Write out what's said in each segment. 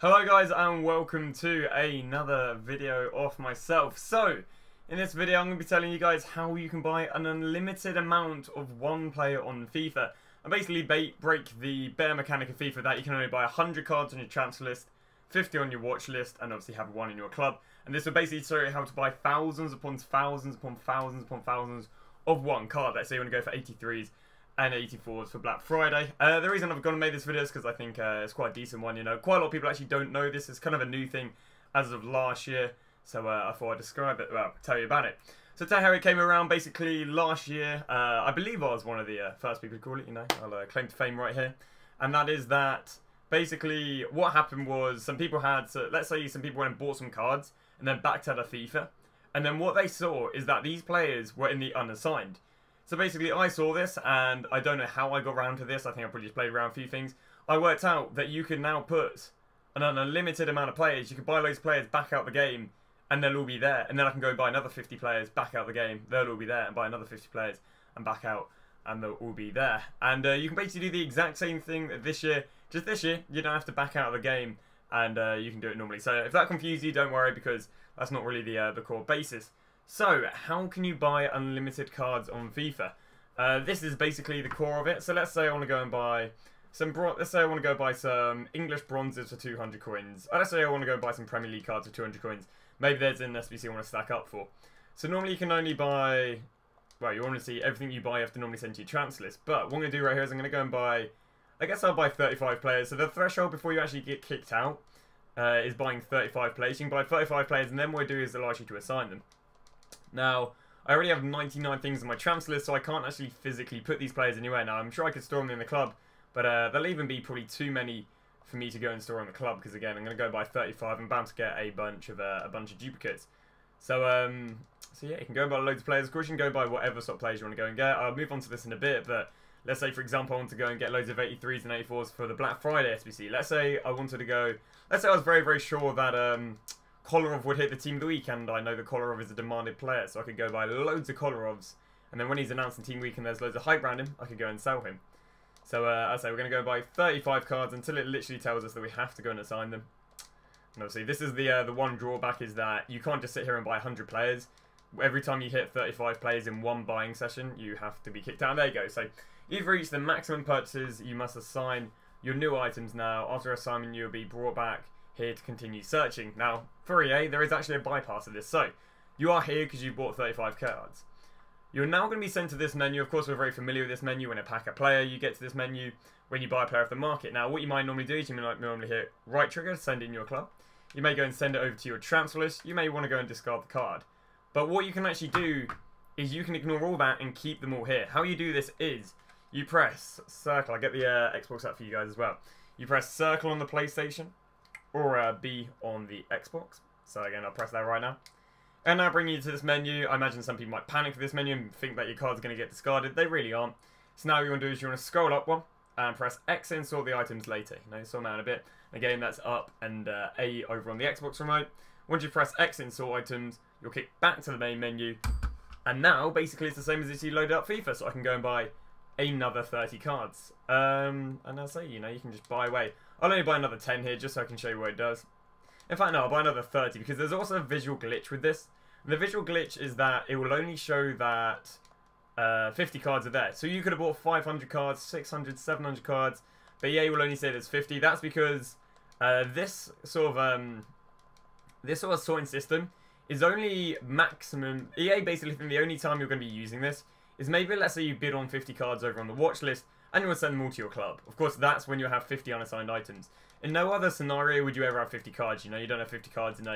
Hello guys and welcome to another video of myself. So, in this video I'm going to be telling you guys how you can buy an unlimited amount of one player on FIFA. And basically break the bare mechanic of FIFA that you can only buy 100 cards on your transfer list, 50 on your watch list, and obviously have one in your club. And this will basically show you how to buy thousands upon thousands upon thousands upon thousands of one card. Let's say you want to go for 83s and 84s for Black Friday. The reason I've gone and made this video is because I think it's quite a decent one. You know, quite a lot of people actually don't know this. It's kind of a new thing as of last year, so I thought I'd describe it, well, tell you about it. So tell you how it came around. Basically last year, I believe I was one of the first people to call it, you know, I'll claim to fame right here. And that is that basically what happened was some people had, so let's say some people went and bought some cards and then backed out of FIFA. And then what they saw is that these players were in the unassigned. So basically I saw this, and I don't know how I got around to this. I think I probably just played around a few things. I worked out that you can now put an unlimited amount of players. You can buy loads of players, back out the game, and they'll all be there. And then I can go buy another 50 players, back out the game, they'll all be there, and buy another 50 players and back out, and they'll all be there. And you can basically do the exact same thing this year. Just this year, you don't have to back out of the game, and you can do it normally. So if that confused you, don't worry, because that's not really the core basis. So, how can you buy unlimited cards on FIFA? This is basically the core of it. So let's say I want to go and buy some some English bronzes for 200 coins. Let's say I want to go and buy some Premier League cards for 200 coins. Maybe there's an SBC I want to stack up for. So normally you can only buy, well, you want to see everything you buy, you have to normally send to your transfer list. But what I'm going to do right here is I'm going to go and buy, I guess I'll buy 35 players. So the threshold before you actually get kicked out is buying 35 players. You can buy 35 players, and then what I do is allows you to assign them. Now, I already have 99 things on my transfer list, so I can't actually physically put these players anywhere. Now, I'm sure I could store them in the club, but there'll even be probably too many for me to go and store in the club, because again, I'm going to go by 35. I'm bound to get a bunch of duplicates. So yeah, you can go and buy loads of players. Of course, you can go buy whatever sort of players you want to go and get. I'll move on to this in a bit, but let's say, for example, I want to go and get loads of 83s and 84s for the Black Friday SBC. Let's say I wanted to go, let's say I was very, very sure that Kolarov would hit the team of the week, and I know that Kolarov is a demanded player, so I could go buy loads of Kolarovs, and then when he's announced in team week and there's loads of hype around him, I could go and sell him. So I say we're going to go buy 35 cards until it literally tells us that we have to go and assign them. And obviously this is the one drawback, is that you can't just sit here and buy 100 players. Every time you hit 35 players in one buying session, you have to be kicked out. There you go. So you've reached the maximum purchases. You must assign your new items now. After assignment, you'll be brought back here to continue searching. Now, for EA, there is actually a bypass of this. So, you are here because you bought 35 cards. You're now going to be sent to this menu. Of course, we're very familiar with this menu. When you pack a player, you get to this menu when you buy a player off the market. Now, what you might normally do is you might normally hit right trigger, send in your club. You may go and send it over to your transfer list. You may want to go and discard the card. But what you can actually do is you can ignore all that and keep them all here. How you do this is you press circle. I'll get the Xbox up for you guys as well. You press circle on the PlayStation, or B on the Xbox. So again, I'll press that right now. And now bring you to this menu. I imagine some people might panic for this menu and think that your card's going to get discarded. They really aren't. So now what you want to do is you want to scroll up one and press X and sort the items later. You know, sort them out a bit. Again, that's up and A over on the Xbox remote. Once you press X and sort items, you'll kick back to the main menu. And now, basically, it's the same as if you loaded up FIFA. So I can go and buy another 30 cards. And I'll say, you know, you can just buy away. I'll only buy another 10 here just so I can show you what it does. In fact, no, I'll buy another 30 because there's also a visual glitch with this. And the visual glitch is that it will only show that 50 cards are there. So you could have bought 500 cards, 600, 700 cards, but EA will only say there's 50. That's because this sort of sorting system is only maximum. EA basically think the only time you're going to be using this is maybe, let's say you bid on 50 cards over on the watch list, and you want to send them all to your club. Of course, that's when you have 50 unassigned items. In no other scenario would you ever have 50 cards. You know, you don't have 50 cards in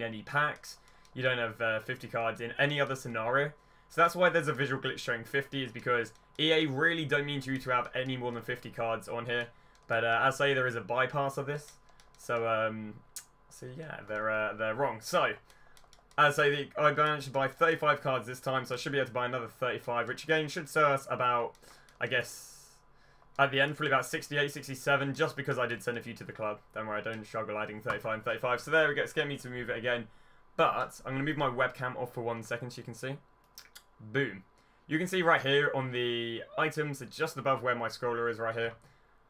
any packs. You don't have 50 cards in any other scenario. So that's why there's a visual glitch showing 50, is because EA really don't mean you to have any more than 50 cards on here. But as I say, there is a bypass of this. So yeah, they're wrong. So as I say, I managed to buy 35 cards this time, so I should be able to buy another 35, which again should serve us about, I guess, at the end, probably about 68, 67, just because I did send a few to the club. Don't worry, I don't struggle adding 35 and 35. So there we go, it's getting me to move it again. But I'm going to move my webcam off for 1 second so you can see. Boom. You can see right here on the items, just above where my scroller is right here,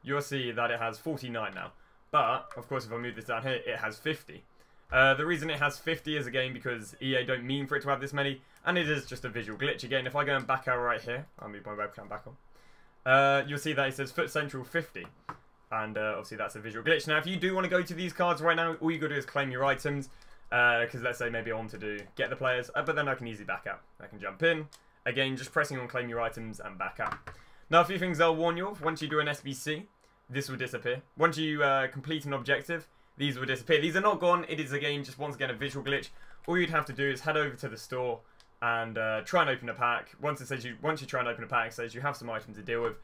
you'll see that it has 49 now. But, of course, if I move this down here, it has 50. The reason it has 50 is, again, because EA don't mean for it to have this many, and it is just a visual glitch. Again, if I go and back out right here, I'll move my webcam back on, you'll see that it says Foot Central 50. And obviously that's a visual glitch. Now, if you do want to go to these cards right now, all you got to do is claim your items. Because let's say maybe I want to do get the players, but then I can easily back out. I can jump in. Again, just pressing on claim your items and back out. Now, a few things I'll warn you of. Once you do an SBC, this will disappear. Once you complete an objective, these will disappear. These are not gone. It is, again, just once again a visual glitch. All you'd have to do is head over to the store and try and open a pack. Once you try and open a pack, it says you have some items to deal with,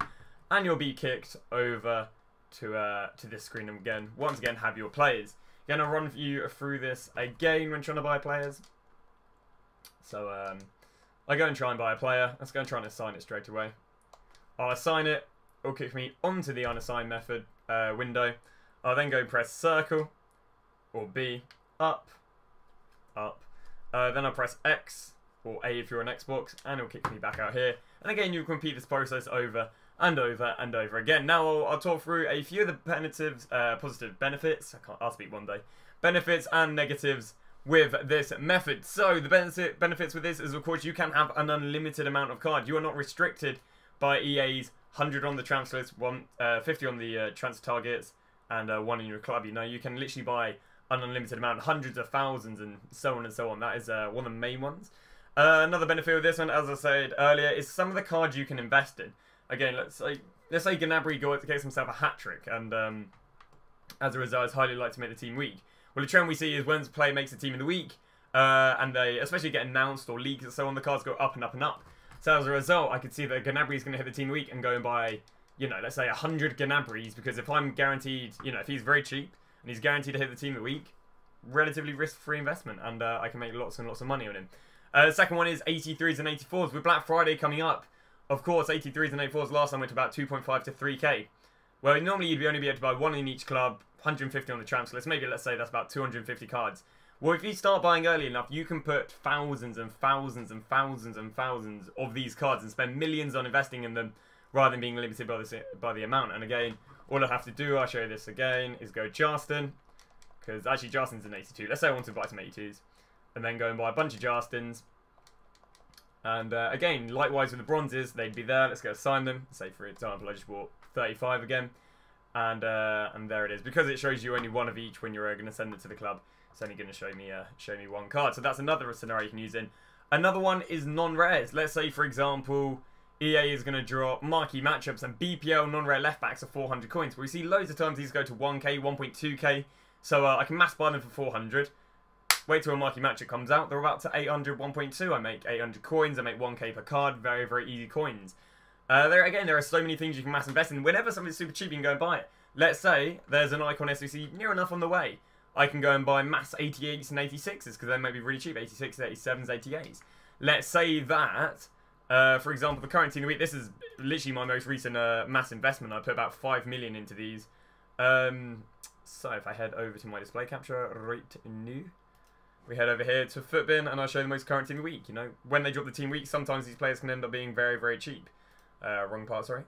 and you'll be kicked over to this screen again. Once again, have your players. Again, I'll run you through this again when trying to buy players. So I go and try and buy a player. Let's go and try and assign it straight away. I'll assign it. It'll kick me onto the unassigned method window. I'll then go press circle or B, up, up. Then I'll press X or A if you're on Xbox, and it'll kick me back out here. And again, you'll repeat this process over and over and over again. Now I'll talk through a few of the positives, positive benefits. I'll speak one day. Benefits and negatives with this method. So the benefits with this is, of course, you can have an unlimited amount of cards. You are not restricted by EA's 100 on the transfer list, 50 on the transfer targets, and 1 in your club. You know, you can literally buy an unlimited amount, hundreds of thousands, and so on and so on. That is one of the main ones. Another benefit with this one, as I said earlier, is some of the cards you can invest in. Again, let's say Gnabry gets himself a hat-trick, and as a result, is highly likely to make the team week. Well, the trend we see is when a player makes a team in the week, and they especially get announced or leaked and so on, the cards go up and up and up. So as a result, I could see that Gnabry is going to hit the team of the week and go and buy, you know, let's say 100 Gnabrys, because if I'm guaranteed, you know, if he's very cheap and he's guaranteed to hit the team of the week, relatively risk-free investment, and I can make lots and lots of money on him. The second one is 83s and 84s. With Black Friday coming up, of course, 83s and 84s last time went to about 2.5 to 3k. Well, normally you'd only be able to buy 1 in each club, 150 on the transfer list. Maybe, let's say, that's about 250 cards. Well, if you start buying early enough, you can put thousands and thousands and thousands and thousands of these cards and spend millions on investing in them rather than being limited by the amount. And again, all I have to do, I'll show you this again, is go Justin. Because actually, Justin's an 82. Let's say I want to buy some 82s. And then go and buy a bunch of Justins. And again, likewise with the bronzes, they'd be there. Let's go assign them. Say, for example, I just bought 35 again. And there it is. Because it shows you only one of each when you're going to send it to the club, it's only going to show me one card. So that's another scenario you can use in. Another one is non-rares. Let's say, for example, EA is going to draw marquee matchups and BPL non-rare left-backs are 400 coins. We see loads of times these go to 1k, 1.2k. So I can mass buy them for 400. Wait till a marquee matchup comes out. They're about to 800, 1.2. I make 800 coins. I make 1k per card. Very, very easy coins. There are so many things you can mass invest in. Whenever something's super cheap, you can go and buy it. Let's say there's an icon SBC near enough on the way. I can go and buy mass 88s and 86s because they may be really cheap. 86s, 87s, 88s. Let's say that, for example, the current team of the week. This is literally my most recent mass investment. I put about 5 million into these. So if I head over to my display capture right now. We head over here to Footbin, and I'll show you the most current team of the week. You know, when they drop the team week, sometimes these players can end up being very, very cheap. Wrong part, sorry.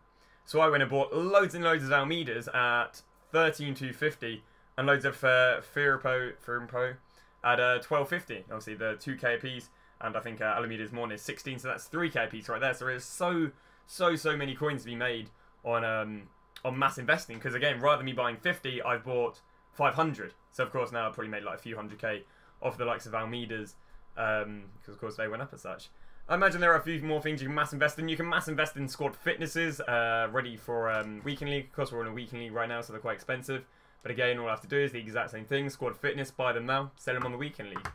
So I went and bought loads and loads of Almeidas at 13,250, and loads of Firpo at 1250. Obviously, the 2k a piece, and I think Almeida's more is 16, so that's 3k a piece right there. So there's so many coins to be made on mass investing. Because again, rather than me buying 50, I've bought 500. So of course now I've probably made like a few 100k off the likes of Almeida's, because of course they went up as such. I imagine there are a few more things you can mass invest in. You can mass invest in squad fitnesses, ready for weekend league. Of course we're in a weekend league right now, so they're quite expensive. But again, all I have to do is the exact same thing. Squad fitness, buy them now, sell them on the weekend league.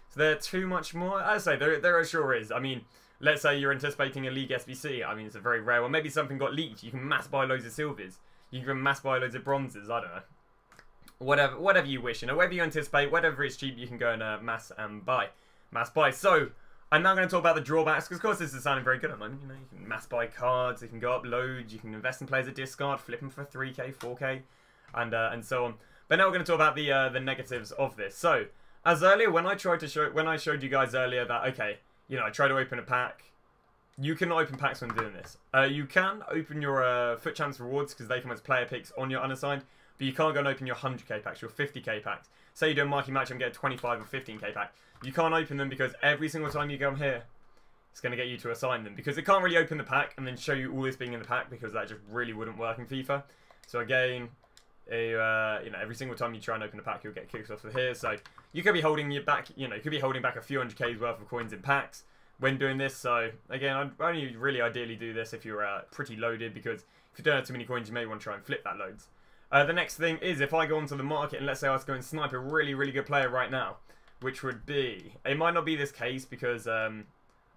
So they're too much more. As I say, there sure is. I mean, let's say you're anticipating a league SBC. I mean, it's a very rare one. Maybe something got leaked. You can mass buy loads of silvers. You can mass buy loads of bronzes. I don't know. Whatever you wish, you know, whatever you anticipate, whatever is cheap, you can go and mass buy. So I'm now going to talk about the drawbacks, because of course this is sounding very good at the moment. You know, you can mass buy cards, you can go up loads, you can invest in players at discard, flip them for 3k, 4k, and so on. But now we're going to talk about the negatives of this. So as earlier, when I showed you guys earlier that okay, you know, I try to open a pack. You cannot open packs when doing this. You can open your Foot Champs rewards because they come as player picks on your unassigned. but you can't go and open your 100k packs, your 50k packs. Say you do a marquee match and get a 25 or 15k pack. You can't open them because every single time you go here, it's going to get you to assign them. Because it can't really open the pack and then show you all this being in the pack, because that just really wouldn't work in FIFA. So again, you know, every single time you try and open the pack, you'll get kicked off of here. So you could be holding your back, you know, you could be holding back a few 100k's worth of coins in packs when doing this. So again, I'd only really ideally do this if you're pretty loaded, because if you don't have too many coins, you may want to try and flip that loads. The next thing is, if I go onto the market and let's say I was going to snipe a really, really good player right now, which would be, it might not be this case because I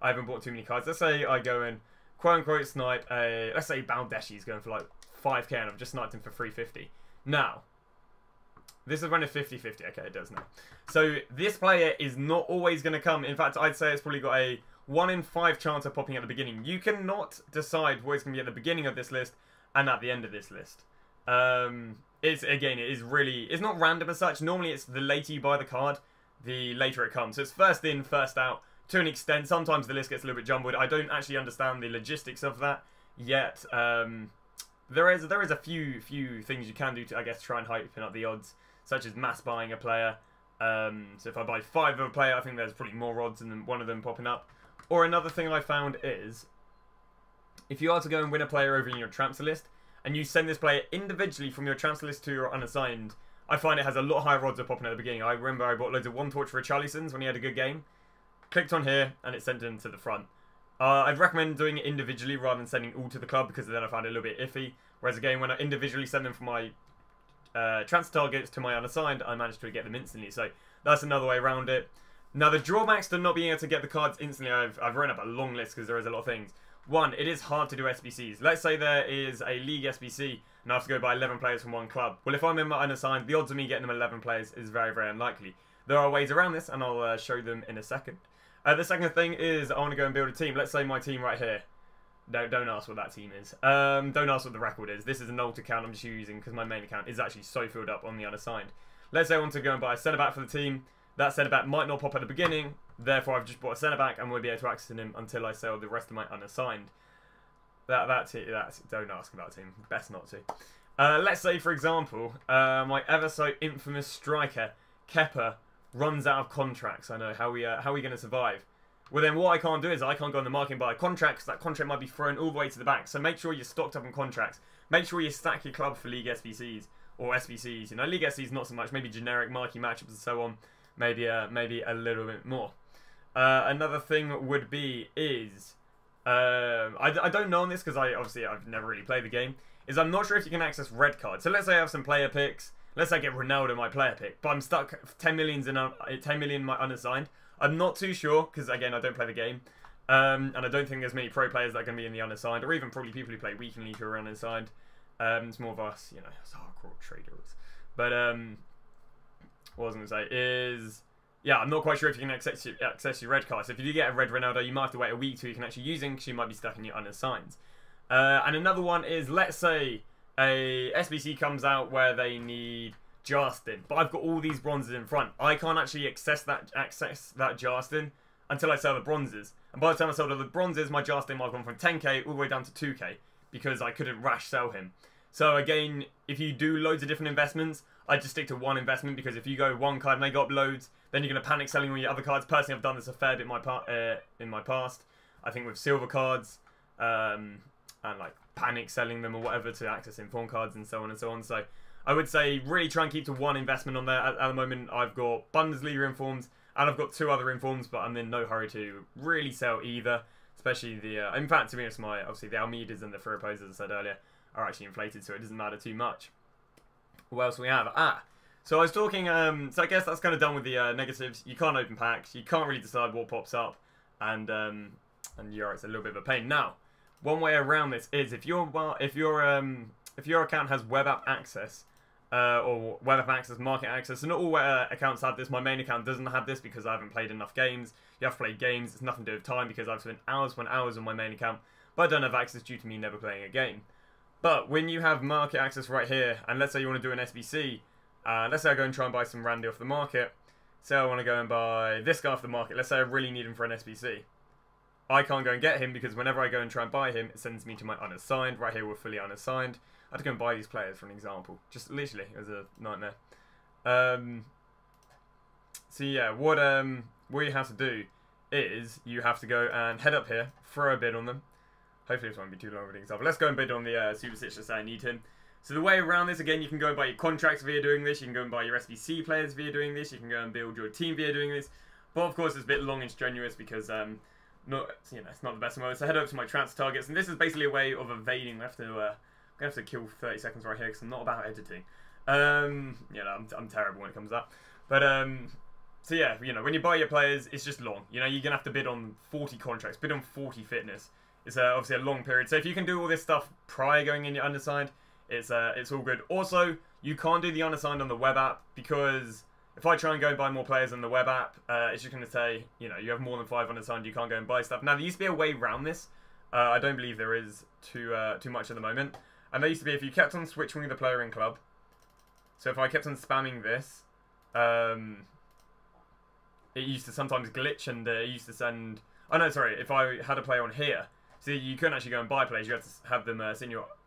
haven't bought too many cards. Let's say I go and quote unquote snipe a, let's say Baldeschi's going for like 5k and I've just sniped him for 350. Now, this is when it's 50-50. Okay, it does now. So this player is not always going to come. In fact, I'd say it's probably got a 1 in 5 chance of popping at the beginning. You cannot decide what it's going to be at the beginning of this list and at the end of this list. It's not random as such. Normally it's the later you buy the card, the later it comes. So it's first in, first out to an extent. Sometimes the list gets a little bit jumbled. I don't actually understand the logistics of that yet. There is a few things you can do to, I guess, try and heighten up the odds, such as mass buying a player. So if I buy 5 of a player, I think there's probably more odds than one of them popping up. Or another thing I found is, if you are to go and win a player over in your transfer list, and you send this player individually from your transfer list to your unassigned, I find it has a lot higher odds of popping at the beginning. I remember I bought loads of 1 torch for Richarlison's when he had a good game. Clicked on here, and it sent him to the front. I'd recommend doing it individually rather than sending all to the club, because then I found it a little bit iffy. Whereas again, when I individually send them from my transfer targets to my unassigned, I managed to get them instantly. So that's another way around it. Now, the drawbacks to not being able to get the cards instantly, I've run up a long list because there is a lot of things. One, it is hard to do SBCs. Let's say there is a league SBC and I have to go buy 11 players from one club. Well, if I'm in my unassigned, the odds of me getting them 11 players is very, very unlikely. There are ways around this, and I'll show them in a second. The second thing is I want to go and build a team. Let's say my team right here. No, don't ask what that team is. Don't ask what the record is. This is an old account I'm just using because my main account is actually so filled up on the unassigned. Let's say I want to go and buy a centre-back for the team. That centre-back might not pop at the beginning. Therefore, I've just bought a centre-back and won't be able to access him until I sell the rest of my unassigned. Don't ask about team. Best not to. Let's say, for example, my ever so infamous striker, Kepa, runs out of contracts. I know, how are we going to survive? Well, then what I can't do is I can't go on the market and buy a contract, because that contract might be thrown all the way to the back. So make sure you're stocked up on contracts. Make sure you stack your club for League SBCs or SBCs. You know, League SBCs not so much. Maybe generic marquee matchups and so on. Maybe a little bit more. Another thing would be is I don't know on this because I've never really played the game. Is I'm not sure if you can access red cards. So let's say I have some player picks. Let's say I get Ronaldo in my player pick, but I'm stuck 10 million in my unassigned. I'm not too sure because again I don't play the game, and I don't think there's many pro players that are going to be in the unassigned, or even probably people who play weekly who are unassigned. It's more of us, you know, it's hardcore traders. But what I was going to say is, yeah, I'm not quite sure if you can access your red cards. So if you do get a red Ronaldo, you might have to wait a week till you can actually use him because you might be stuck in your unassigned. And another one is, let's say a SBC comes out where they need Justin, but I've got all these bronzes in front. I can't actually access that Justin until I sell the bronzes. And by the time I sell the bronzes, my Justin might have gone from 10k all the way down to 2k because I couldn't rash sell him. So again, if you do loads of different investments, I just stick to one investment, because if you go one card and they go up loads, then you're going to panic selling all your other cards. Personally, I've done this a fair bit in my past. I think with silver cards, and like panic selling them or whatever to access inform cards and so on and so on. So I would say really try and keep to one investment on there. At the moment, I've got Bundesliga informs and I've got 2 other informs, but I'm in no hurry to really sell either. Especially the, in fact, to be honest, obviously the Almeidas and the Firpos, as I said earlier, are actually inflated, so it doesn't matter too much. What else we have? So I was talking, so I guess that's kind of done with the negatives. You can't open packs, you can't really decide what pops up, and it's a little bit of a pain. Now, one way around this is if your account has web app access, or web app access, market access, and not all accounts have this. My main account doesn't have this because I haven't played enough games. You have to play games, it's nothing to do with time because I've spent hours upon hours on my main account, but I don't have access due to me never playing a game. But when you have market access right here, and let's say you want to do an SBC, let's say I go and try and buy some Randy off the market. Say I want to go and buy this guy off the market. Let's say I really need him for an SBC. I can't go and get him because whenever I go and try and buy him, it sends me to my unassigned. Right here we're fully unassigned. had to go and buy these players for an example. Just literally, it was a nightmare. So yeah, what you have to do is you have to go and head up here, throw a bid on them. Hopefully this won't be too long of an example. Let's go and bid on the Super Stitch to say I need him. So the way around this, again, you can go and buy your contracts via doing this. You can go and buy your SBC players via doing this. You can go and build your team via doing this. But of course, it's a bit long and strenuous because it's not the best moment. So head over to my transfer targets, and this is basically a way of evading. I'm gonna have to kill 30 seconds right here because I'm not about editing. I'm terrible when it comes to that. But so yeah, when you buy your players, it's just long. You're gonna have to bid on 40 contracts, bid on 40 fitness. It's obviously a long period. So if you can do all this stuff prior going in your unassigned, it's all good. Also, you can't do the unassigned on the web app because if I try and go and buy more players on the web app, it's just going to say, you have more than 5 unassigned, you can't go and buy stuff. Now, there used to be a way around this. I don't believe there is too much at the moment. And there used to be, if you kept on switching with the player in club, so if I kept on spamming this, it used to sometimes glitch and it used to send... Oh no, sorry, if I had a player on here, so you couldn't actually go and buy players, you had to have them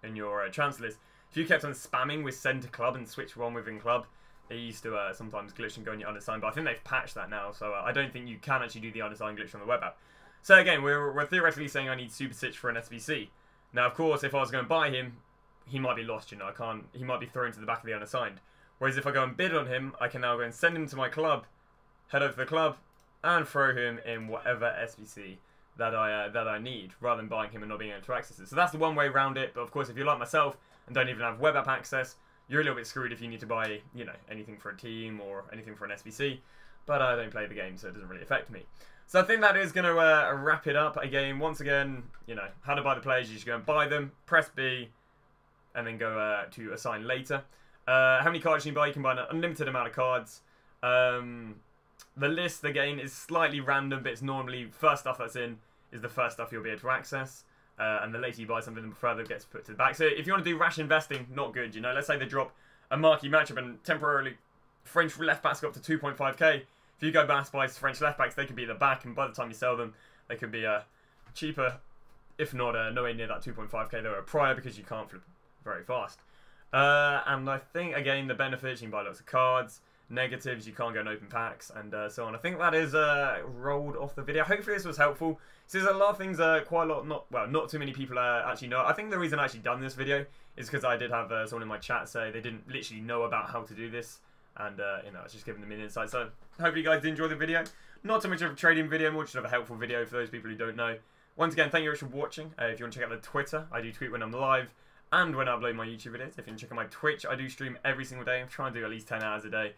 in your transfer list. If you kept on spamming with send to club and switch one within club, it used to sometimes glitch and go in your unassigned, but I think they've patched that now, so I don't think you can actually do the unassigned glitch on the web app. So again, we're theoretically saying I need Super Stitch for an SBC. Now, of course, if I was going to buy him, he might be lost, he might be thrown to the back of the unassigned. Whereas if I go and bid on him, I can now go and send him to my club, head over to the club, and throw him in whatever SBC that I need, rather than buying him and not being able to access it. So that's the one way around it, but of course if you're like myself and don't even have web app access, you're a little bit screwed if you need to buy, anything for a team or anything for an SBC, but I don't play the game, so it doesn't really affect me. So I think that is going to wrap it up. Again, once again, how to buy the players, you just go and buy them, press B, and then go to assign later. How many cards can you buy? You can buy an unlimited amount of cards. The list, again, is slightly random, but it's normally first stuff that's in is the first stuff you'll be able to access. And the later you buy something, the further it gets put to the back. So if you want to do rash investing, not good, Let's say they drop a marquee matchup and temporarily French left backs go up to 2.5k. If you go mass buy French left backs, they could be at the back, and by the time you sell them, they could be cheaper, if not nowhere near that 2.5k they were prior, because you can't flip very fast. And I think, again, the benefits, you can buy lots of cards. Negatives, you can't go and open packs, and so on. I think that is rolled off the video. Hopefully this was helpful. So there's a lot of things, quite a lot, not too many people actually know. I think the reason I actually done this video is because I did have someone in my chat say they didn't literally know about how to do this, and I was just giving them an insight. So hopefully you guys did enjoy the video. Not too much of a trading video, more just of a helpful video for those people who don't know. Once again, thank you very much for watching. If you want to check out the Twitter, I do tweet when I'm live and when I upload my YouTube videos. If you want to check out my Twitch, I do stream every single day. I'm trying to do at least 10 hours a day.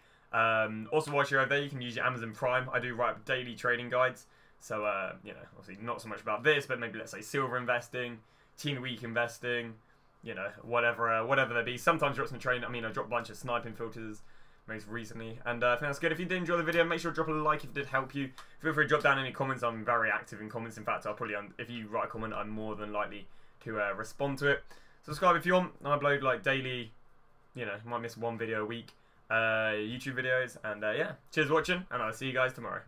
Also, whilst you're over there, you can use your Amazon Prime. I do write up daily trading guides. So, obviously not so much about this, but maybe let's say silver investing, teen week investing, whatever there be. Sometimes drop some trading. I dropped a bunch of sniping filters most recently, and I think that's good. If you did enjoy the video, make sure to drop a like if it did help you. Feel free to drop down any comments. I'm very active in comments. In fact, I'll probably, if you write a comment, I'm more than likely to respond to it. Subscribe if you want. I upload like daily, might miss one video a week. YouTube videos, and yeah, cheers for watching, and I'll see you guys tomorrow.